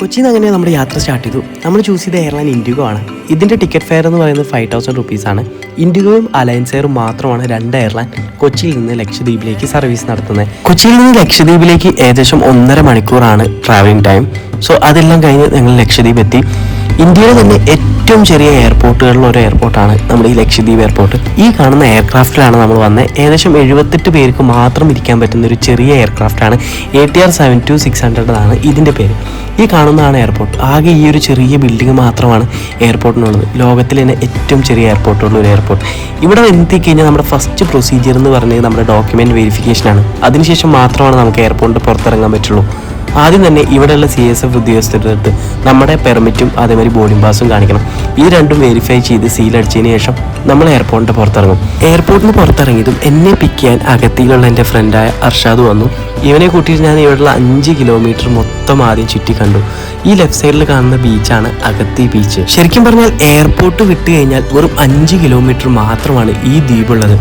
കൊച്ചിയിൽ നിന്ന് അങ്ങനെ നമ്മുടെ യാത്ര സ്റ്റാർട്ട് ചെയ്തു. നമ്മൾ ചൂസ് ചെയ്ത എയർലൈൻ ഇൻഡിഗോ ആണ്. ഇതിൻ്റെ ടിക്കറ്റ് ഫെയർ എന്ന് പറയുന്നത് 5000 റുപ്പീസാണ്. ഇൻഡിഗോയും അലയൻസ് എയറും മാത്രമാണ് രണ്ട് എയർലൈൻ കൊച്ചിയിൽ നിന്ന് ലക്ഷദ്വീപിലേക്ക് സർവീസ് നടത്തുന്നത്. കൊച്ചിയിൽ നിന്ന് ലക്ഷദ്വീപിലേക്ക് ഏകദേശം 1.5 മണിക്കൂറാണ് ട്രാവലിംഗ് ടൈം. സോ അതെല്ലാം കഴിഞ്ഞ് ഞങ്ങൾ ലക്ഷദ്വീപ് എത്തി. ഇന്ത്യയിലെ തന്നെ ഏറ്റവും ചെറിയ എയർപോർട്ടുകളിൽ ഒരു എയർപോർട്ടാണ് നമ്മുടെ ഈ ലക്ഷദ്വീപ് എയർപോർട്ട്. ഈ കാണുന്ന എയർക്രാഫ്റ്റിലാണ് നമ്മൾ വന്നത്. ഏകദേശം 78 പേർക്ക് മാത്രം ഇരിക്കാൻ പറ്റുന്ന ഒരു ചെറിയ എയർക്രാഫ്റ്റാണ്. ATR 72-600 ആണ് ഇതിൻ്റെ പേര്. ഈ കാണുന്നതാണ് എയർപോർട്ട്. ആകെ ഈ ഒരു ചെറിയ ബിൽഡിംഗ് മാത്രമാണ് എയർപോർട്ടിനുള്ളത്. ലോകത്തിലെ തന്നെ ഏറ്റവും ചെറിയ എയർപോർട്ടുള്ള ഒരു എയർപോർട്ട്. ഇവിടെ എത്തിക്കഴിഞ്ഞാൽ നമ്മുടെ ഫസ്റ്റ് പ്രൊസീജിയർ എന്ന് പറഞ്ഞത് നമ്മുടെ ഡോക്യുമെൻറ്റ് വെരിഫിക്കേഷനാണ്. അതിനുശേഷം മാത്രമാണ് നമുക്ക് എയർപോർട്ടിൻ്റെ പുറത്തിറങ്ങാൻ പറ്റുള്ളൂ. ആദ്യം തന്നെ ഇവിടെയുള്ള CSF ഉദ്യോഗസ്ഥരുടെ അടുത്ത് നമ്മുടെ പെർമിറ്റും അതേമാതിരി ബോർഡിംഗ് പാസും കാണിക്കണം. ഈ രണ്ടും വെരിഫൈ ചെയ്ത് സീലടിച്ചതിന് ശേഷം നമ്മൾ എയർപോർട്ടിൻ്റെ പുറത്തിറങ്ങും. എയർപോർട്ടിന് പുറത്തിറങ്ങിയതും എന്നെ പിക്ക് ചെയ്യാൻ അകത്തിയിലുള്ള എൻ്റെ ഫ്രണ്ടായ അർഷാദ് വന്നു. ഇവനെ കൂട്ടിയിട്ട് ഞാൻ ഇവിടെയുള്ള 5 കിലോമീറ്റർ മൊത്തം ആദ്യം ചുറ്റി കണ്ടു. ഈ ലെഫ്റ്റ് സൈഡിൽ കാണുന്ന ബീച്ചാണ് അഗത്തി ബീച്ച്. ശരിക്കും പറഞ്ഞാൽ എയർപോർട്ട് വിട്ട് കഴിഞ്ഞാൽ വെറും 5 കിലോമീറ്റർ മാത്രമാണ് ഈ ദ്വീപുള്ളത്.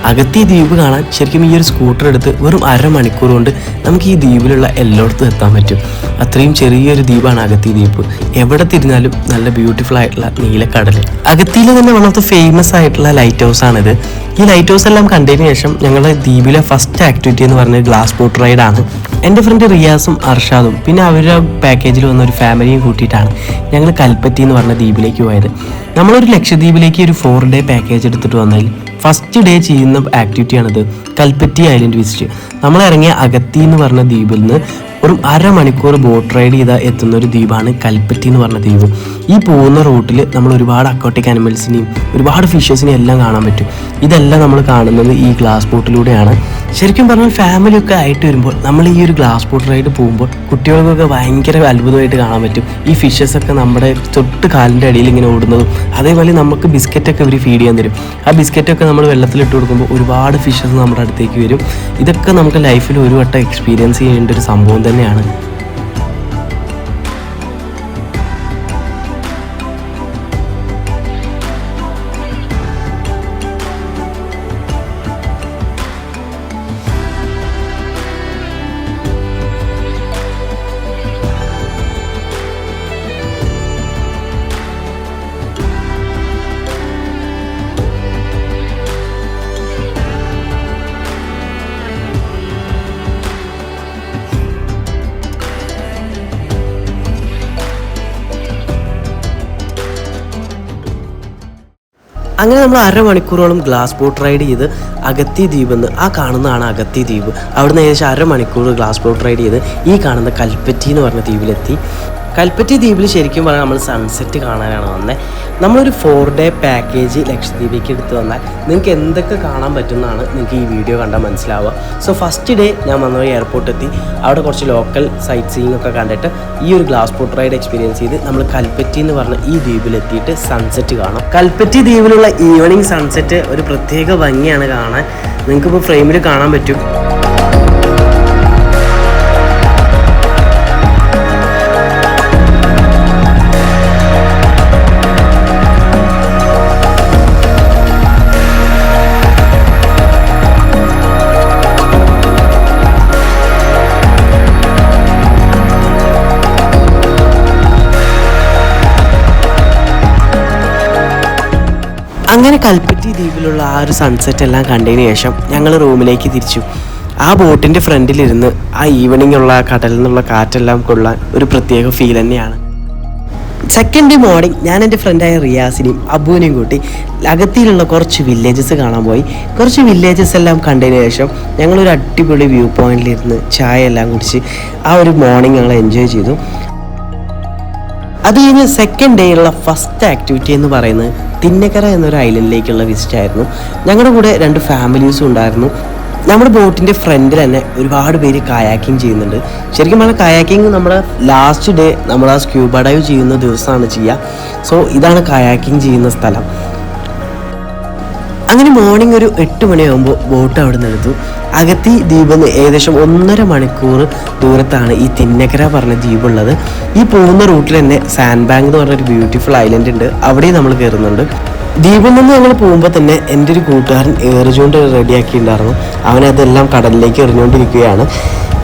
അഗത്തി ദ്വീപ് കാണാൻ ശരിക്കും ഈ ഒരു സ്കൂട്ടർ എടുത്ത് വെറും 1/2 മണിക്കൂർ കൊണ്ട് നമുക്ക് ഈ ദ്വീപിലുള്ള എല്ലായിടത്തും എത്താൻ പറ്റും. അത്രയും ചെറിയൊരു ദ്വീപാണ് അഗത്തി ദ്വീപ്. എവിടെ തിരിഞ്ഞാലും നല്ല ബ്യൂട്ടിഫുൾ ആയിട്ടുള്ള നീലക്കടൽ. അഗത്തിയിൽ തന്നെ വൺ ഓഫ് ദ ഫേമസ് ആയിട്ടുള്ള ലൈറ്റ് ഹൗസ് ആണിത്. ഈ ലൈറ്റ് ഹൗസ് എല്ലാം കണ്ടതിന് ശേഷം ഞങ്ങളുടെ ദ്വീപിലെ ഫസ്റ്റ് ആക്ടിവിറ്റി എന്ന് പറഞ്ഞത് ഗ്ലാസ് ബോട്ട് റൈഡാണ്. എൻ്റെ ഫ്രണ്ട് റിയാസും അർഷാദും പിന്നെ അവരുടെ പാക്കേജിൽ വന്ന ഒരു ഫാമിലിയും കൂട്ടിയിട്ടാണ് ഞങ്ങൾ കൽപ്പറ്റി എന്ന് പറഞ്ഞ ദ്വീപിലേക്ക് പോയത്. നമ്മളൊരു ലക്ഷദ്വീപിലേക്ക് ഒരു 4 ഡേ പാക്കേജ് എടുത്തിട്ട് വന്നതിൽ ഫസ്റ്റ് ഡേ ചെയ്യുന്ന ആക്ടിവിറ്റിയാണിത്, കൽപ്പറ്റി ഐലൻഡ് വിസിറ്റ്. നമ്മൾ ഇറങ്ങിയ അഗത്തി എന്ന് പറഞ്ഞ ദ്വീപിൽ നിന്ന് ഒരു 1/2 മണിക്കൂർ ബോട്ട് റൈഡ് ചെയ്താൽ എത്തുന്ന ഒരു ദ്വീപാണ് കൽപ്പറ്റി എന്ന് പറഞ്ഞ ദ്വീപ്. ഈ പോകുന്ന റൂട്ടിൽ നമ്മൾ ഒരുപാട് അക്വാട്ടിക് ആനിമൽസിനെയും ഒരുപാട് ഫിഷസിനെയും എല്ലാം കാണാൻ പറ്റും. ഇതെല്ലാം നമ്മൾ കാണുന്നത് ഈ ഗ്ലാസ് ബോട്ടിലൂടെയാണ്. ശരിക്കും പറഞ്ഞാൽ ഫാമിലിയൊക്കെ ആയിട്ട് വരുമ്പോൾ നമ്മൾ ഈ ഒരു ഗ്ലാസ് ബോട്ട് റൈഡ് പോകുമ്പോൾ കുട്ടികൾക്കൊക്കെ ഭയങ്കര അത്ഭുതമായിട്ട് കാണാൻ പറ്റും. ഈ ഫിഷസൊക്കെ നമ്മുടെ തൊട്ട് കാലിൻ്റെ അടിയിൽ ഇങ്ങനെ ഓടുന്നതും അതേപോലെ നമുക്ക് ബിസ്ക്കറ്റൊക്കെ അവർ ഫീഡ് ചെയ്യാൻ തരും. ആ ബിസ്ക്കറ്റൊക്കെ നമ്മൾ വെള്ളത്തിലിട്ട് കൊടുക്കുമ്പോൾ ഒരുപാട് ഫിഷസ് നമ്മുടെ അടുത്തേക്ക് വരും. ഇതൊക്കെ നമുക്ക് ലൈഫിൽ ഒരു വട്ടം എക്സ്പീരിയൻസ് ചെയ്യേണ്ട ഒരു സംഭവം തന്നെയാണ്. അങ്ങനെ നമ്മൾ 1/2 മണിക്കൂറോളം ഗ്ലാസ് ബോട്ട് റൈഡ് ചെയ്ത് അഗത്തി ദ്വീപ് എന്ന് ആ കാണുന്നതാണ് അഗത്തി ദ്വീപ്. അവിടുന്ന് ഏകദേശം 1/2 മണിക്കൂർ ഗ്ലാസ് ബോട്ട് റൈഡ് ചെയ്ത് ഈ കാണുന്ന കൽപ്പറ്റി എന്ന് പറഞ്ഞ ദ്വീപിലെത്തി. കൽപ്പറ്റി ദ്വീപിൽ ശരിക്കും പറഞ്ഞാൽ നമ്മൾ സൺസെറ്റ് കാണാനാണ് വന്നത്. നമ്മളൊരു 4 ഡേ പാക്കേജ് ലക്ഷദ്വീപിലേക്ക് എടുത്ത് വന്നാൽ നിങ്ങൾക്ക് എന്തൊക്കെ കാണാൻ പറ്റുന്നതാണ് നിങ്ങൾക്ക് ഈ വീഡിയോ കണ്ടാൽ മനസ്സിലാവുക. സോ ഫസ്റ്റ് ഡേ ഞാൻ വന്ന എയർപോർട്ട് എത്തി. അവിടെ കുറച്ച് ലോക്കൽ സൈറ്റ് സീയിങ് ഒക്കെ കണ്ടിട്ട് ഈ ഒരു ഗ്ലാസ് ബോട്ട് റൈഡ് എക്സ്പീരിയൻസ് ചെയ്ത് നമ്മൾ കൽപ്പറ്റി എന്ന് പറഞ്ഞ ഈ ദ്വീപിലെത്തിയിട്ട് സൺസെറ്റ് കാണാം. കൽപ്പറ്റി ദ്വീപിലുള്ള ഈവനിങ് സൺസെറ്റ് ഒരു പ്രത്യേക ഭംഗിയാണ് കാണാൻ. നിങ്ങൾക്കിപ്പോൾ ഫ്രെയിമിൽ കാണാൻ പറ്റും. അങ്ങനെ കൽപ്പറ്റി ദ്വീപിലുള്ള ആ ഒരു സൺസെറ്റ് എല്ലാം കണ്ടതിന് ശേഷം ഞങ്ങൾ റൂമിലേക്ക് തിരിച്ചു. ആ ബോട്ടിൻ്റെ ഫ്രണ്ടിലിരുന്ന് ആ ഈവനിങ് ഉള്ള കടലിൽ നിന്നുള്ള കാറ്റെല്ലാം കൊള്ളാൻ ഒരു പ്രത്യേക ഫീൽ തന്നെയാണ്. സെക്കൻഡ് ഡേ മോർണിംഗ് ഞാൻ എൻ്റെ ഫ്രണ്ടായ റിയാസിനെയും അബുവിനെയും കൂട്ടി അഗത്തിയിലുള്ള കുറച്ച് വില്ലേജസ് കാണാൻ പോയി. കുറച്ച് വില്ലേജസ് എല്ലാം കണ്ടതിന് ശേഷം ഞങ്ങളൊരു അടിപൊളി വ്യൂ പോയിന്റിലിരുന്ന് ചായ എല്ലാം കുടിച്ച് ആ ഒരു മോർണിംഗ് ഞങ്ങൾ എൻജോയ് ചെയ്തു. അത് കഴിഞ്ഞ് സെക്കൻഡ് ഡേ ഉള്ള ഫസ്റ്റ് ആക്ടിവിറ്റി എന്ന് പറയുന്നത് തിന്നക്കര എന്നൊരു ഐലൻഡിലേക്കുള്ള വിസിറ്റ് ആയിരുന്നു. ഞങ്ങളുടെ കൂടെ 2 ഫാമിലീസും ഉണ്ടായിരുന്നു. നമ്മുടെ ബോട്ടിൻ്റെ ഫ്രണ്ടിൽ തന്നെ ഒരുപാട് പേര് കായാക്കിങ് ചെയ്യുന്നുണ്ട്. ശരിക്കും പറഞ്ഞാൽ കായാക്കിങ് നമ്മുടെ ലാസ്റ്റ് ഡേ നമ്മൾ ആ സ്ക്യൂബ ഡൈവ് ചെയ്യുന്ന ദിവസമാണ് ചെയ്യുക. സോ ഇതാണ് കായാക്കിങ് ചെയ്യുന്ന സ്ഥലം. അങ്ങനെ മോർണിംഗ് ഒരു 8 മണിയാകുമ്പോൾ ബോട്ട് അവിടെ നിന്ന് എടുത്തു. അഗത്തി ദ്വീപിൽ നിന്ന് ഏകദേശം 1.5 മണിക്കൂർ ദൂരത്താണ് ഈ തിന്നക്കര പറഞ്ഞ ദ്വീപുള്ളത്. ഈ പോകുന്ന റൂട്ടിൽ തന്നെ സാൻഡ് ബാങ്ക് എന്ന് പറഞ്ഞൊരു ബ്യൂട്ടിഫുൾ ഐലൻഡ് ഉണ്ട്. അവിടെയും നമ്മൾ കയറുന്നുണ്ട്. ദ്വീപിൽ നിന്ന് ഞങ്ങൾ പോകുമ്പോൾ തന്നെ എൻ്റെ ഒരു കൂട്ടുകാരൻ ഏറുചൂണ്ട് റെഡിയാക്കിയിട്ടുണ്ടായിരുന്നു. അവനതെല്ലാം കടലിലേക്ക് എറിഞ്ഞുകൊണ്ടിരിക്കുകയാണ്.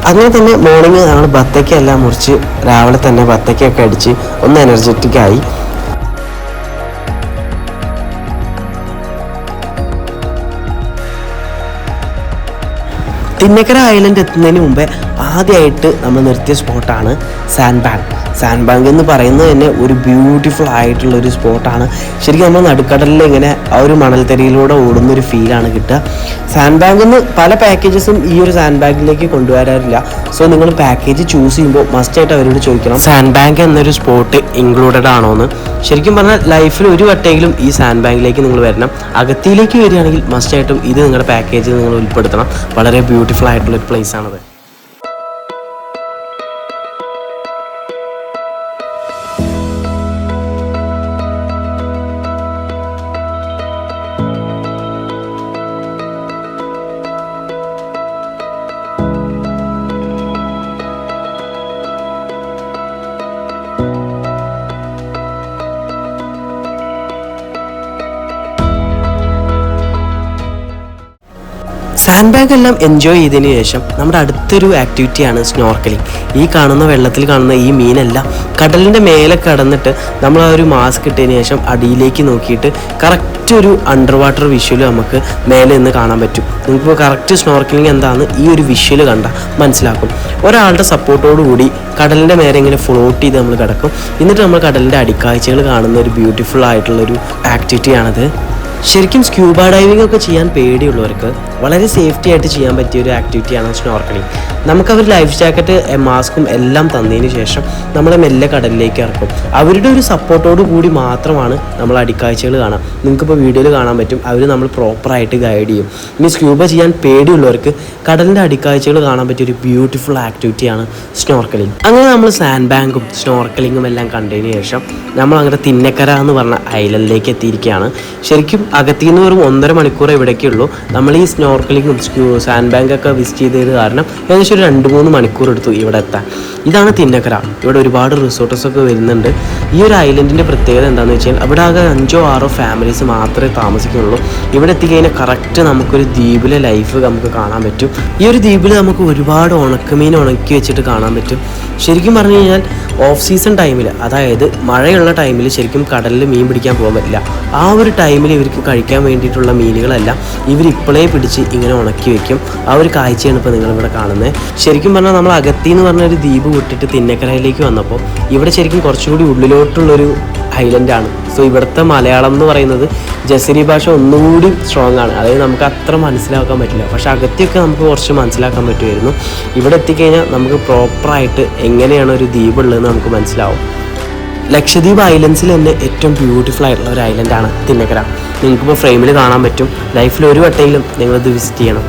അങ്ങനെ തന്നെ മോർണിംഗ് ഞങ്ങൾ ബത്തയ്ക്കെല്ലാം മുറിച്ച് രാവിലെ തന്നെ ബത്തയ്ക്കൊക്കെ അടിച്ച് ഒന്ന് എനർജറ്റിക്കായി. തിന്നക്കര ഐലൻഡ് എത്തുന്നതിന് മുമ്പേ ആദ്യമായിട്ട് നമ്മൾ നിർത്തിയ സ്പോട്ടാണ് സാൻഡ് ബാങ്ക് എന്ന് പറയുന്നത് തന്നെ ഒരു ബ്യൂട്ടിഫുൾ ആയിട്ടുള്ള ഒരു സ്പോട്ടാണ്. ശരിക്കും നമ്മൾ നടുക്കടലിൽ ഇങ്ങനെ ആ ഒരു മണൽത്തരിയിലൂടെ ഓടുന്നൊരു ഫീലാണ് കിട്ടുക. സാൻഡ് ബാങ്കിൽ നിന്ന് പല പാക്കേജസും ഈ ഒരു സാൻഡ് ബാങ്കിലേക്ക് കൊണ്ടുവരാറില്ല. സോ നിങ്ങൾ പാക്കേജ് ചൂസ് ചെയ്യുമ്പോൾ മസ്റ്റായിട്ട് അവരോട് ചോദിക്കണം സാൻഡ് ബാങ്ക് എന്നൊരു സ്പോട്ട് ഇൻക്ലൂഡഡ് ആണോ എന്ന്. ശരിക്കും പറഞ്ഞാൽ ലൈഫിൽ ഒരു വട്ടമെങ്കിലും ഈ സാൻഡ് ബാങ്കിലേക്ക് നിങ്ങൾ വരണം. അഗത്തിയിലേക്ക് വരികയാണെങ്കിൽ മസ്റ്റായിട്ടും ഇത് നിങ്ങളുടെ പാക്കേജിൽ നിങ്ങൾ ഉൾപ്പെടുത്തണം. വളരെ ബ്യൂട്ടിഫുൾ ആയിട്ടുള്ളൊരു പ്ലേസ് ആണത്. സാൻഡ് ബാങ്ക് എല്ലാം എൻജോയ് ചെയ്തതിന് ശേഷം നമ്മുടെ അടുത്തൊരു ആക്ടിവിറ്റിയാണ് സ്നോർക്കലിംഗ്. ഈ കാണുന്ന വെള്ളത്തിൽ കാണുന്ന ഈ മീനെല്ലാം കടലിൻ്റെ മേലെ കടന്നിട്ട് നമ്മൾ ആ ഒരു മാസ്ക് ഇട്ടതിന് ശേഷം അടിയിലേക്ക് നോക്കിയിട്ട് കറക്റ്റ് ഒരു അണ്ടർ വാട്ടർ വിഷ്വൽ നമുക്ക് മേലെ നിന്ന് കാണാൻ പറ്റും. നിങ്ങൾക്കിപ്പോൾ കറക്റ്റ് സ്നോർക്കലിംഗ് എന്താണെന്ന് ഈ ഒരു വിഷ്വൽ കണ്ടാൽ മനസ്സിലാക്കും. ഒരാളുടെ സപ്പോർട്ടോടുകൂടി കടലിൻ്റെ മേലെ ഇങ്ങനെ ഫ്ലോട്ട് ചെയ്ത് നമ്മൾ കിടക്കും. എന്നിട്ട് നമ്മൾ കടലിൻ്റെ അടിക്കാഴ്ചകൾ കാണുന്ന ഒരു ബ്യൂട്ടിഫുൾ ആയിട്ടുള്ളൊരു ആക്ടിവിറ്റിയാണത്. ശരിക്കും സ്ക്യൂബ ഡൈവിംഗ് ഒക്കെ ചെയ്യാൻ പേടിയുള്ളവർക്ക് വളരെ സേഫ്റ്റി ആയിട്ട് ചെയ്യാൻ പറ്റിയ ഒരു ആക്ടിവിറ്റിയാണ് സ്നോർക്കലിംഗ്. നമുക്കവർ ലൈഫ് ജാക്കറ്റ് മാസ്കും എല്ലാം തന്നതിന് ശേഷം നമ്മളെ മെല്ലെ കടലിലേക്ക് ഇറക്കും. അവരുടെ ഒരു സപ്പോർട്ടോട് കൂടി മാത്രമാണ് നമ്മൾ അടിക്കാഴ്ചകൾ കാണാം. നിങ്ങൾക്കിപ്പോൾ വീഡിയോയിൽ കാണാൻ പറ്റും. അവർ നമ്മൾ പ്രോപ്പറായിട്ട് ഗൈഡ് ചെയ്യും. ഇനി സ്ക്യൂബ ചെയ്യാൻ പേടിയുള്ളവർക്ക് കടലിൻ്റെ അടിക്കാഴ്ചകൾ കാണാൻ പറ്റിയ ഒരു ബ്യൂട്ടിഫുൾ ആക്ടിവിറ്റിയാണ് സ്നോർക്കലിംഗ്. അങ്ങനെ നമ്മൾ സാൻഡ് ബാങ്കും സ്നോർക്കലിങ്ങും എല്ലാം കണ്ടതിന് ശേഷം നമ്മൾ അങ്ങനെ തിന്നക്കര എന്ന് പറഞ്ഞ ഐലൻഡിലേക്ക് എത്തിയിരിക്കുകയാണ്. ശരിക്കും അകത്തിൽ നിന്ന് വെറും 1.5 മണിക്കൂർ ഇവിടേക്കുള്ളൂ. നമ്മൾ ഈ സ്നോർക്കലിങ്ങും സാൻഡ് ബാങ്കൊക്കെ വിസിറ്റ് ചെയ്തത് കാരണം ഏകദേശം ഒരു 2-3 മണിക്കൂർ എടുത്തു ഇവിടെ എത്താൻ. ഇതാണ് തിന്നക്കര. ഇവിടെ ഒരുപാട് റിസോർട്ട്സൊക്കെ വരുന്നുണ്ട്. ഈ ഒരു ഐലൻഡിൻ്റെ പ്രത്യേകത എന്താണെന്ന് വെച്ചാൽ അവിടെ ആകെ 5-6 ഫാമിലീസ് മാത്രമേ താമസിക്കുന്നുള്ളൂ. ഇവിടെ എത്തിക്കഴിഞ്ഞാൽ കറക്റ്റ് നമുക്കൊരു ദ്വീപിലെ ലൈഫ് നമുക്ക് കാണാൻ പറ്റും. ഈ ഒരു ദ്വീപിൽ നമുക്ക് ഒരുപാട് ഉണക്കമീൻ ഉണക്കി വെച്ചിട്ട് കാണാൻ പറ്റും. ശരിക്കും പറഞ്ഞു കഴിഞ്ഞാൽ ഓഫ് സീസൺ ടൈമിൽ, അതായത് മഴയുള്ള ടൈമിൽ ശരിക്കും കടലിൽ മീൻ പിടിക്കാൻ പോകാൻ പറ്റില്ല. ആ ഒരു ടൈമിൽ ഇവർക്ക് കഴിക്കാൻ വേണ്ടിയിട്ടുള്ള മീനുകളെല്ലാം ഇവർ ഇപ്പോഴേ പിടിച്ച് ഇങ്ങനെ ഉണക്കി വെക്കും. ആ ഒരു കാഴ്ചയാണ് ഇപ്പോൾ നിങ്ങളിവിടെ കാണുന്നത്. ശരിക്കും പറഞ്ഞാൽ നമ്മൾ അഗത്തി എന്ന് പറഞ്ഞൊരു ദ്വീപ് വിട്ടിട്ട് തിന്നക്കരയിലേക്ക് വന്നപ്പോൾ ഇവിടെ ശരിക്കും കുറച്ചുകൂടി ഉള്ളിലോട്ടുള്ളൊരു ഐലൻഡാണ്. സോ ഇവിടുത്തെ മലയാളം എന്ന് പറയുന്നത് ജസരി ഭാഷ ഒന്നുകൂടി സ്ട്രോങ് ആണ്. അതായത് നമുക്ക് അത്ര മനസ്സിലാക്കാൻ പറ്റില്ല. പക്ഷെ അഗത്തിയൊക്കെ നമുക്ക് കുറച്ച് മനസ്സിലാക്കാൻ പറ്റുമായിരുന്നു. ഇവിടെ എത്തിക്കഴിഞ്ഞാൽ നമുക്ക് പ്രോപ്പറായിട്ട് എങ്ങനെയാണ് ഒരു ദ്വീപ് ഉള്ളതെന്ന് നമുക്ക് മനസ്സിലാവും. ലക്ഷദ്വീപ് ഐലൻഡ്സിൽ തന്നെ ഏറ്റവും ബ്യൂട്ടിഫുൾ ആയിട്ടുള്ള ഒരു ഐലൻഡാണ് തിന്നക്കര. നിങ്ങൾക്കിപ്പോൾ ഫ്രെയിമിൽ കാണാൻ പറ്റും. ലൈഫിൽ ഒരു വട്ടയിലും നിങ്ങളിത് വിസിറ്റ് ചെയ്യണം.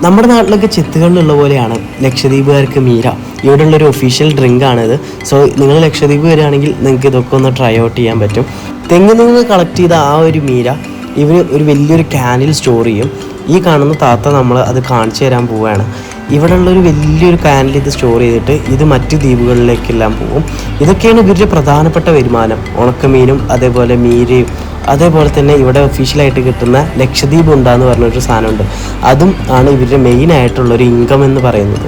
നമ്മുടെ നാട്ടിലൊക്കെ ചെത്തുകളിലുള്ള പോലെയാണ് ലക്ഷദ്വീപുകാർക്ക് മീര. ഇവിടെയുള്ളൊരു ഒഫീഷ്യൽ ഡ്രിങ്കാണിത്. സോ നിങ്ങൾ ലക്ഷദ്വീപ് വരികയാണെങ്കിൽ നിങ്ങൾക്ക് ഇതൊക്കെ ഒന്ന് ട്രൈ ഔട്ട് ചെയ്യാൻ പറ്റും. തെങ്ങിൽ നിന്ന് കളക്ട് ചെയ്ത ആ ഒരു മീര ഇവർ ഒരു വലിയൊരു ക്യാനിൽ സ്റ്റോർ ചെയ്യും. ഈ കാണുന്ന താത്ത നമ്മൾ അത് കാണിച്ചു തരാൻ പോവുകയാണ്. ഇവിടെയുള്ളൊരു വലിയൊരു ക്യാനിൽ ഇത് സ്റ്റോർ ചെയ്തിട്ട് ഇത് മറ്റ് ദ്വീപുകളിലേക്കെല്ലാം പോകും. ഇതൊക്കെയാണ് ഇവരുടെ പ്രധാനപ്പെട്ട വരുമാനം. ഉണക്കമീനും അതേപോലെ മീരയും അതേപോലെ തന്നെ ഇവിടെ ഒഫീഷ്യലായിട്ട് കിട്ടുന്ന ലക്ഷദ്വീപ് ഉണ്ടാന്ന് പറഞ്ഞൊരു സാധനമുണ്ട്. അതും ആണ് ഇവരുടെ മെയിനായിട്ടുള്ളൊരു ഇൻകം എന്ന് പറയുന്നത്.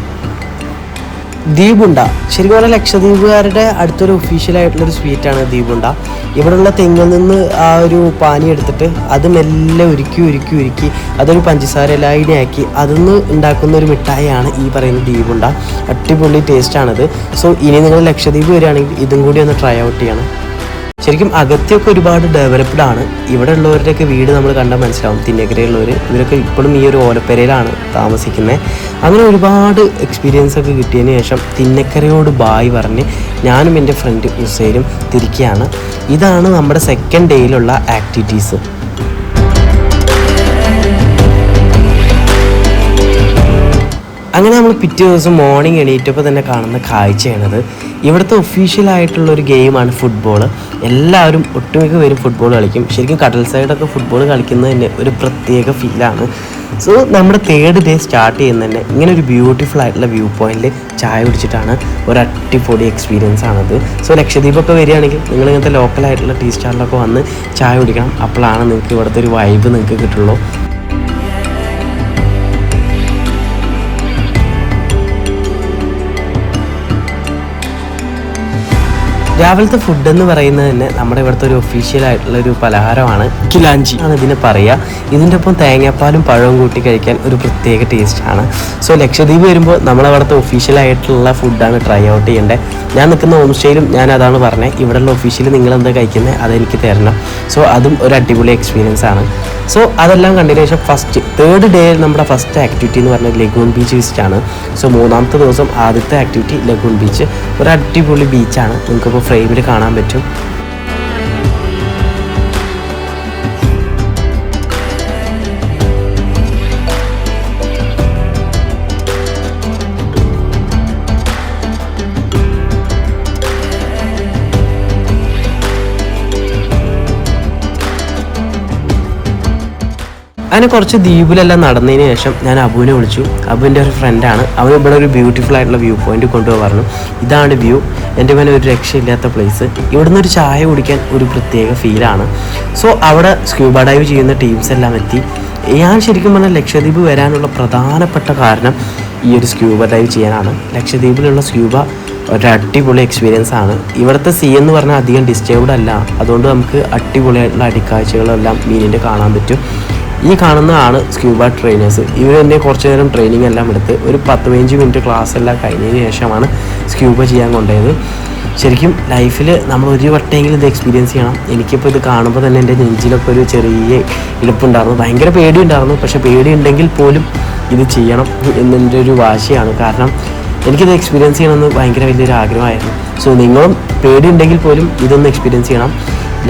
ദ്വീപുണ്ട ശരിക്കും പറഞ്ഞാൽ ലക്ഷദ്വീപുകാരുടെ അടുത്തൊരു ഒഫീഷ്യലായിട്ടുള്ളൊരു സ്വീറ്റാണ് ദ്വീപുണ്ട. ഇവിടെയുള്ള തെങ്ങിൽ നിന്ന് ആ ഒരു പാനി എടുത്തിട്ട് അത് മെല്ലെ ഉരുക്കി അതൊരു പഞ്ചസാര ലായനിയാക്കി അതിന്ന് ഉണ്ടാക്കുന്ന ഒരു മിഠായിയാണ് ഈ പറയുന്ന ദ്വീപുണ്ട. അടിപൊളി ടേസ്റ്റാണിത്. സോ ഇനി നിങ്ങൾ ലക്ഷദ്വീപ് വരികയാണെങ്കിൽ ഇതും കൂടി ഒന്ന് ട്രൈ ഔട്ട് ചെയ്യണം. ശരിക്കും അഗത്തിയൊക്കെ ഒരുപാട് ഡെവലപ്ഡ് ആണ്. ഇവിടെ ഉള്ളവരുടെയൊക്കെ വീട് നമ്മൾ കണ്ടാൽ മനസ്സിലാവും. തിന്നക്കരയുള്ളവർ ഇവരൊക്കെ ഇപ്പോഴും ഈ ഒരു ഓലപ്പരയിലാണ് താമസിക്കുന്നത്. അങ്ങനെ ഒരുപാട് എക്സ്പീരിയൻസ് ഒക്കെ കിട്ടിയതിന് ശേഷം തിന്നക്കരയോട് ബായ് പറഞ്ഞ് ഞാനും എൻ്റെ ഫ്രണ്ട് ഉസൈലും തിരിക്കുകയാണ്. ഇതാണ് നമ്മുടെ സെക്കൻഡ് ഡേയിലുള്ള ആക്ടിവിറ്റീസ്. അങ്ങനെ നമ്മൾ പിറ്റേ ദിവസം മോർണിംഗ് എണീറ്റപ്പോൾ തന്നെ കാണുന്ന കാഴ്ചയാണത്. ഇവിടുത്തെ ഒഫീഷ്യലായിട്ടുള്ള ഒരു ഗെയിമാണ് ഫുട്ബോൾ. എല്ലാവരും ഒട്ടുമിക്ക പേരും ഫുട്ബോൾ കളിക്കും. ശരിക്കും കടൽ സൈഡൊക്കെ ഫുട്ബോൾ കളിക്കുന്നത് തന്നെ ഒരു പ്രത്യേക ഫീലാണ്. സോ നമ്മുടെ 3rd ഡേ സ്റ്റാർട്ട് ചെയ്യുന്ന തന്നെ ഇങ്ങനെ ഒരു ബ്യൂട്ടിഫുൾ ആയിട്ടുള്ള വ്യൂ പോയിന്റിൽ ചായ കുടിച്ചിട്ടാണ്. ഒരു അടിപൊളി എക്സ്പീരിയൻസ് ആണത്. സോ ലക്ഷദ്വീപൊക്കെ വരികയാണെങ്കിൽ നിങ്ങൾ ഇങ്ങനത്തെ ലോക്കലായിട്ടുള്ള ടീ സ്റ്റാളിലൊക്കെ വന്ന് ചായ കുടിക്കണം. അപ്പോഴാണ് നിങ്ങൾക്ക് ഇവിടുത്തെ ഒരു വൈബ് നിങ്ങൾക്ക് കിട്ടുള്ളൂ. രാവിലത്തെ ഫുഡ് എന്ന് പറയുന്നത് തന്നെ നമ്മുടെ ഇവിടുത്തെ ഒരു ഒഫീഷ്യലായിട്ടുള്ള ഒരു പലഹാരമാണ്. കിലാഞ്ചി ആണ് ഇതിന് പറയുക. ഇതിൻ്റെ ഒപ്പം തേങ്ങാപ്പാലും പഴവും കൂട്ടി കഴിക്കാൻ ഒരു പ്രത്യേക ടേസ്റ്റാണ്. സോ ലക്ഷദ്വീപ് വരുമ്പോൾ നമ്മളവിടുത്തെ ഒഫീഷ്യലായിട്ടുള്ള ഫുഡാണ് ട്രൈ ഔട്ട് ചെയ്യേണ്ടത്. ഞാൻ നിൽക്കുന്ന ഹോം സ്റ്റേയിലും ഞാൻ അതാണ് പറഞ്ഞത്, ഇവിടെയുള്ള ഒഫീഷ്യൽ നിങ്ങൾ എന്താ കഴിക്കുന്നത് അതെനിക്ക് തരണം. സോ അതും ഒരു അടിപൊളി എക്സ്പീരിയൻസ് ആണ്. സോ അതെല്ലാം കണ്ടതിന് ശേഷം 3rd ഡേ നമ്മുടെ ഫസ്റ്റ് ആക്ടിവിറ്റി എന്ന് പറഞ്ഞാൽ ലഗൂൺ ബീച്ച് വിസിറ്റാണ്. സോ 3ാമത്തെ ദിവസം ആദ്യത്തെ ആക്ടിവിറ്റി ലഗൂൺ ബീച്ച്. ഒരു അടിപൊളി ബീച്ചാണ്, നിങ്ങൾക്കിപ്പോൾ ഫ്രെയിമിൽ കാണാൻ പറ്റും. അങ്ങനെ കുറച്ച് ദ്വീപിലെല്ലാം നടന്നതിന് ശേഷം ഞാൻ അബുവിനെ വിളിച്ചു. അബുവിൻ്റെ ഒരു ഫ്രണ്ടാണ്. അവൻ ഇവിടെ ഒരു ബ്യൂട്ടിഫുൾ ആയിട്ടുള്ള വ്യൂ പോയിന്റ് കൊണ്ടുപോയി പറഞ്ഞു. ഇതാണ് വ്യൂ, എൻ്റെ മേലെ ഒരു രക്ഷയില്ലാത്ത പ്ലേസ്. ഇവിടുന്ന് ഒരു ചായ കുടിക്കാൻ ഒരു പ്രത്യേക ഫീലാണ്. സോ അവിടെ സ്ക്യൂബ ഡൈവ് ചെയ്യുന്ന ടീംസ് എല്ലാം എത്തി. ഞാൻ ശരിക്കും പറഞ്ഞാൽ ലക്ഷദ്വീപ് വരാനുള്ള പ്രധാനപ്പെട്ട കാരണം ഈ ഒരു സ്ക്യൂബ ഡൈവ് ചെയ്യാനാണ്. ലക്ഷദ്വീപിലുള്ള സ്ക്യൂബ ഒരു അടിപൊളി എക്സ്പീരിയൻസ് ആണ്. ഇവിടുത്തെ സീ എന്ന് പറഞ്ഞാൽ അധികം ഡിസ്റ്റർബ്ഡ് അല്ല, അതുകൊണ്ട് നമുക്ക് അടിപൊളിയായിട്ടുള്ള അടിക്കാഴ്ചകളെല്ലാം മീനിൻ്റെ കാണാൻ പറ്റും. ഈ കാണുന്നതാണ് സ്ക്യൂബ ട്രെയിനേഴ്സ്. ഇവരെന്നെ കുറച്ച് നേരം ട്രെയിനിങ് എല്ലാം എടുത്ത് ഒരു 10-15 മിനിറ്റ് ക്ലാസ് എല്ലാം കഴിഞ്ഞതിന് ശേഷമാണ് സ്ക്യൂബ ചെയ്യാൻ കൊണ്ടുപോയത്. ശരിക്കും ലൈഫിൽ നമ്മൾ ഒരു വട്ടമെങ്കിലും ഇത് എക്സ്പീരിയൻസ് ചെയ്യണം. എനിക്കിപ്പോൾ ഇത് കാണുമ്പോൾ തന്നെ എൻ്റെ നെഞ്ചിലൊക്കെ ഒരു ചെറിയ ഇടുപ്പുണ്ടായിരുന്നു. ഭയങ്കര പേടിയുണ്ടായിരുന്നു. പക്ഷേ പേടിയുണ്ടെങ്കിൽ പോലും ഇത് ചെയ്യണം എന്നെൻ്റെ ഒരു വാശിയാണ്. കാരണം എനിക്കിത് എക്സ്പീരിയൻസ് ചെയ്യണമെന്ന് ഭയങ്കര വലിയൊരു ആഗ്രഹമായിരുന്നു. സോ നിങ്ങളും പേടിയുണ്ടെങ്കിൽ പോലും ഇതൊന്ന് എക്സ്പീരിയൻസ് ചെയ്യണം.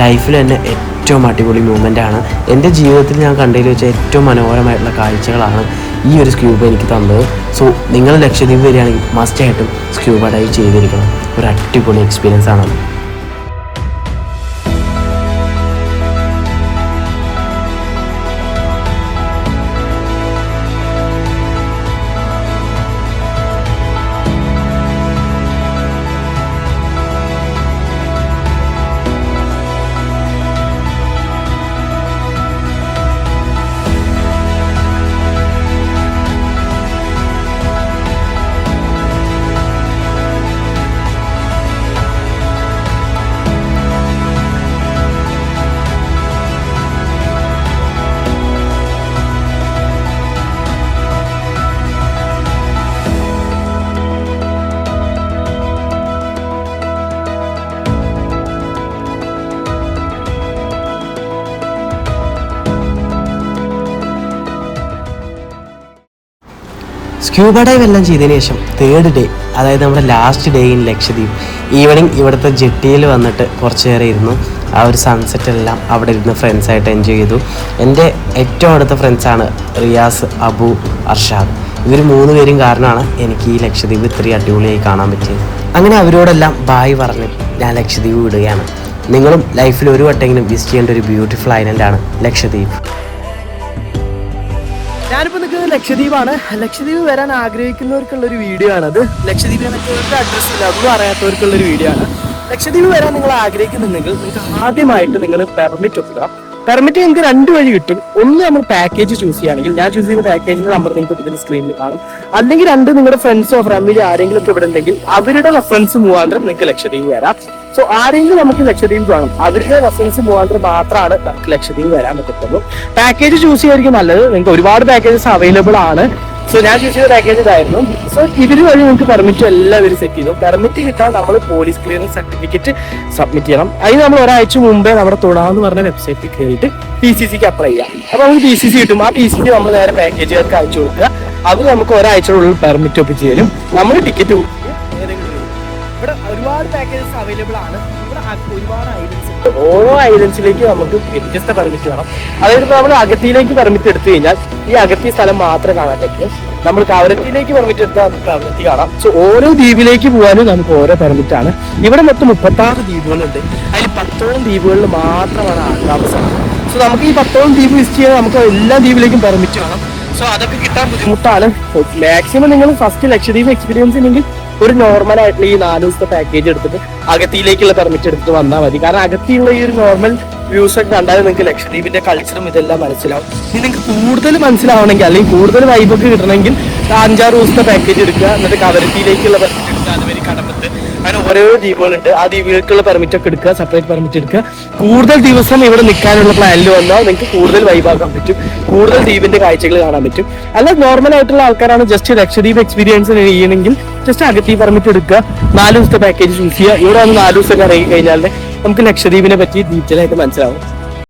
ലൈഫിൽ തന്നെ ഏറ്റവും അടിപൊളി മൂമെൻ്റാണ്. എൻ്റെ ജീവിതത്തിൽ ഞാൻ കണ്ടതിൽ വെച്ച ഏറ്റവും മനോഹരമായിട്ടുള്ള കാഴ്ചകളാണ് ഈ ഒരു സ്ക്യൂബ എനിക്ക് തന്നത്. സോ നിങ്ങൾ ലക്ഷദ്വീപ് വരികയാണെങ്കിൽ മസ്റ്റായിട്ടും സ്ക്യൂബ ഡൈവ് ചെയ്തിരിക്കണം. ഒരു അടിപൊളി എക്സ്പീരിയൻസ് ആണ്. സ്ക്യൂബ ഡൈവ് എല്ലാം ചെയ്തതിന് ശേഷം 3rd ഡേ, അതായത് നമ്മുടെ last day in Lakshadweep, evening ഇവിടുത്തെ ജെട്ടിയിൽ വന്നിട്ട് കുറച്ച് നേരം ഇരുന്നു. ആ ഒരു സൺസെറ്റ് എല്ലാം അവിടെ ഇരുന്ന് ഫ്രണ്ട്സായിട്ട് എൻജോയ് ചെയ്തു. എൻ്റെ ഏറ്റവും അടുത്ത ഫ്രണ്ട്സാണ് റിയാസ്, അബു, അർഷാദ്. ഇവർ 3 പേരും കാരണമാണ് എനിക്ക് ഈ ലക്ഷദ്വീപ് ഇത്രയും അടിപൊളിയായി കാണാൻ പറ്റിയത്. അങ്ങനെ അവരോടെല്ലാം ബായ് പറഞ്ഞ് ഞാൻ ലക്ഷദ്വീപ് വിടുകയാണ്. നിങ്ങളും ലൈഫിൽ ഒരു വട്ടെങ്കിലും വിസിറ്റ് ചെയ്യേണ്ട ഒരു ബ്യൂട്ടിഫുൾ ഐലൻഡാണ് ലക്ഷദ്വീപ്. ഞാനിപ്പോൾ നിൽക്കുന്നത് ലക്ഷദ്വീപാണ്. ലക്ഷദ്വീപ് വരാൻ ആഗ്രഹിക്കുന്നവർക്കുള്ളൊരു വീഡിയോ ആണത്. ലക്ഷദ്വീപിനെ പറ്റി ഒരു അഡ്രസ്സ് ഇല്ല, ഒന്നും അറിയാത്തവർക്കുള്ളൊരു വീഡിയോ ആണ്. ലക്ഷദ്വീപ് വരാൻ നിങ്ങൾ ആഗ്രഹിക്കുന്നുണ്ടെങ്കിൽ നിങ്ങൾക്ക് ആദ്യമായിട്ട് നിങ്ങൾ പെർമിറ്റ് ഒപ്പിടുക. പെർമിറ്റ് നിങ്ങൾക്ക് 2 വഴി കിട്ടും. ഒന്ന് നമ്മൾ പാക്കേജ് ചൂസ് ചെയ്യുകയാണെങ്കിൽ, ഞാൻ ചൂസ് ചെയ്യുന്ന പാക്കേജിന്റെ നമ്പർ നിങ്ങൾക്ക് ഇതിന് സ്ക്രീനിൽ കാണും. അല്ലെങ്കിൽ 2 നിങ്ങളുടെ ഫ്രണ്ട്സോ ഫാമിലി ആരെങ്കിലും ഒക്കെ ഇവിടെ ഉണ്ടെങ്കിൽ അവരുടെ റെഫറൻസ് മുഖാന്തരം നിങ്ങൾക്ക് ലക്ഷദ്വീപ് വരാം. സോ ആരെങ്കിലും നമുക്ക് ലക്ഷദ്വീപ് വേണം, അവരുടെ റെഫറൻസ് മുഖാന്തരം മാത്രമാണ് നമുക്ക് ലക്ഷദ്വീപ് വരാൻ പറ്റത്തുള്ളൂ. പാക്കേജ് ചൂസ് ചെയ്യായിരിക്കും നല്ലത്. നിങ്ങൾക്ക് ഒരുപാട് പാക്കേജസ് അവൈലബിൾ ആണ്. സോ ഞാൻ ചൂസ് ചെയ്ത പാക്കേജ് ഇതായിരുന്നു. സോ ഇതിന് വഴി നിങ്ങൾക്ക് പെർമിറ്റ് എല്ലാവരും സെറ്റ് ചെയ്തു. പെർമിറ്റ് കിട്ടാൻ നമ്മൾ പോലീസ് ക്ലിയറൻസ് സർട്ടിഫിക്കറ്റ് സബ്മിറ്റ് ചെയ്യണം. അതിന് നമ്മൾ ഒരാഴ്ച മുമ്പേ നമ്മുടെ തൊടാന്ന് പറഞ്ഞ വെബ്സൈറ്റിൽ കയറിയിട്ട് PCCക്ക് അപ്ലൈ ചെയ്യാം. അപ്പോൾ നമുക്ക് PCC കിട്ടും. ആ PCC നമ്മൾ നേരെ പാക്കേജുകാർക്ക് അയച്ചു കൊടുക്കുക. അവർ നമുക്ക് ഒരാഴ്ചയുള്ളിൽ പെർമിറ്റ് ഒപ്പിച്ച് തരും. നമ്മൾ ടിക്കറ്റ് ബുക്ക് ചെയ്യുക. ഏതെങ്കിലും ഇവിടെ ഒരുപാട് പാക്കേജസ് അവൈലബിൾ ആണ്. ഇവിടെ ഒരുപാട് ഐലൻഡ്സ് ഉണ്ട്. ഓരോ ഐലൻഡ്സിലേക്ക് നമുക്ക് വ്യത്യസ്ത പെർമിറ്റ് വേണം. അതായത് നമ്മൾ അഗത്തിയിലേക്ക് പെർമിറ്റ് എടുത്തു കഴിഞ്ഞാൽ ഈ അഗത്തി സ്ഥലം മാത്രമേ കാണാൻ പറ്റും. നമ്മൾ കവരത്തിയിലേക്ക് പെർമിറ്റ് എടുത്താൽ നമുക്ക് കവരത്തി കാണാം. സോ ഓരോ ദ്വീപിലേക്ക് പോകാനും നമുക്ക് ഓരോ പെർമിറ്റ് ആണ്. ഇവിടെ മൊത്തം 36 ദ്വീപുകളുണ്ട്. അതിൽ 10ഓളം ദ്വീപുകളിൽ മാത്രമാണ് ആൾതാമസം. സോ നമുക്ക് ഈ 10ഓളം ദ്വീപ് വിസിറ്റ് ചെയ്യാൻ നമുക്ക് എല്ലാ ദ്വീപിലേക്കും പെർമിറ്റ് വേണം. സോ അതൊക്കെ കിട്ടാൻ ബുദ്ധിമുട്ടാണ്. മാക്സിമം നിങ്ങൾ ഫസ്റ്റ് ലക്ഷദ്വീപ് എക്സ്പീരിയൻസ് ഉണ്ടെങ്കിൽ ഒരു നോർമൽ ആയിട്ടുള്ള ഈ 4 ദിവസത്തെ പാക്കേജ് എടുത്തിട്ട് അഗത്തിയിലേക്കുള്ള പെർമിറ്റ് എടുത്തിട്ട് വന്നാൽ മതി. കാരണം അഗത്തിയുള്ള ഈ ഒരു നോർമൽ വ്യൂസ് ഒക്കെ കണ്ടാൽ നിങ്ങൾക്ക് ലക്ഷദ്വീപിന്റെ കൾച്ചറും ഇതെല്ലാം മനസ്സിലാവും. ഇനി നിങ്ങൾക്ക് കൂടുതൽ മനസ്സിലാവണമെങ്കിൽ അല്ലെങ്കിൽ കൂടുതൽ വൈബൊക്കെ കിട്ടണമെങ്കിൽ 5-6 ദിവസത്തെ പാക്കേജ് എടുക്കുക. എന്നിട്ട് കവരത്തിയിലേക്കുള്ള പെർമിറ്റ് എടുക്കുക. അതുവരെ കടമ്പത്ത് അങ്ങനെ ഓരോ ദ്വീപുകളുണ്ട്. ആ ദ്വീപുകൾക്കുള്ള പെർമിറ്റ് ഒക്കെ എടുക്കുക. സെപ്പറേറ്റ് പെർമിറ്റ് എടുക്കുക. കൂടുതൽ ദിവസം ഇവിടെ നിൽക്കാനുള്ള പ്ലാനിൽ വന്നാൽ നിങ്ങൾക്ക് കൂടുതൽ വൈബാക്കാൻ പറ്റും. കൂടുതൽ ദ്വീപിന്റെ കാഴ്ചകൾ കാണാൻ പറ്റും. അല്ല നോർമൽ ആയിട്ടുള്ള ആൾക്കാരാണ് ജസ്റ്റ് ലക്ഷദ്വീപ് എക്സ്പീരിയൻസ് ചെയ്യണമെങ്കിൽ ജസ്റ്റ് അഗത്തി പെർമിറ്റ് എടുക്കുക. 4 ദിവസത്തെ പാക്കേജ് ചൂസ് ചെയ്യുക. ഇവിടെ വന്ന് 4 ദിവസം ഇറങ്ങി കഴിഞ്ഞാൽ നമുക്ക് ലക്ഷദ്വീപിനെ പറ്റി ഡീറ്റെയിൽ ആയിട്ട് മനസ്സിലാവും.